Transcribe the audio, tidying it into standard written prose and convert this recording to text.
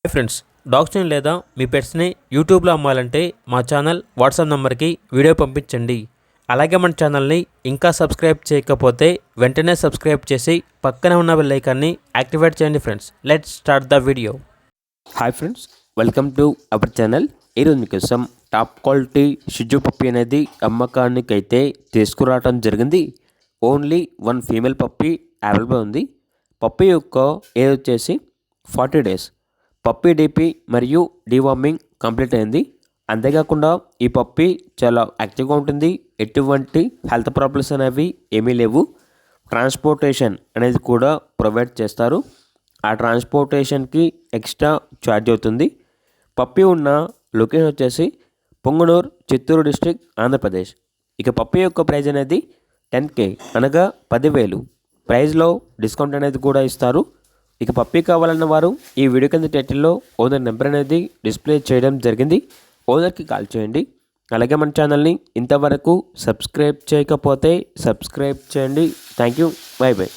Hi friends, డాగ్స్ని లేదా మీ పెట్స్ని యూట్యూబ్లో అమ్మాలంటే మా ఛానల్ వాట్సాప్ నెంబర్కి వీడియో పంపించండి. అలాగే మన ఛానల్ని ఇంకా సబ్స్క్రైబ్ చేయకపోతే వెంటనే సబ్స్క్రైబ్ చేసి పక్కనే ఉన్న బెల్ ఐకాన్ని యాక్టివేట్ చేయండి. Friends, let's start the video. Hi friends, welcome to our channel. ఈరోజు మీకోసం టాప్ క్వాలిటీ షిజు పప్పీ అనేది అమ్మకానికి అయితే తీసుకురావడం జరిగింది. Only one female puppy available ఉంది. పప్పీ యొక్క ఏజ్ వచ్చేసి 40 days. పప్పీ డీపీ మరియు డీవార్మింగ్ కంప్లీట్ అయింది. అంతేకాకుండా ఈ పప్పీ చాలా యాక్టివ్గా ఉంటుంది. ఎటువంటి హెల్త్ ప్రాబ్లమ్స్ అనేవి ఏమీ లేవు. ట్రాన్స్పోర్టేషన్ అనేది కూడా ప్రొవైడ్ చేస్తారు. ఆ ట్రాన్స్పోర్టేషన్కి ఎక్స్ట్రా ఛార్జ్ అవుతుంది. పప్పీ ఉన్న లొకేషన్ వచ్చేసి పొంగనూరు, చిత్తూరు డిస్ట్రిక్ట్, ఆంధ్రప్రదేశ్. ఇక పప్పీ యొక్క ప్రైజ్ అనేది 10K అనగా 10,000. ప్రైజ్లో డిస్కౌంట్ అనేది కూడా ఇస్తారు. ఇక పప్పీ కావాలన్న వారు ఈ వీడియో కింద టైటిల్లో ఓనర్ నెంబర్ అనేది డిస్ప్లే చేయడం జరిగింది. ఓనర్కి కాల్ చేయండి. అలాగే మన ఛానల్ని ఇంతవరకు సబ్స్క్రైబ్ చేయకపోతే సబ్స్క్రైబ్ చేయండి. Thank you. By by.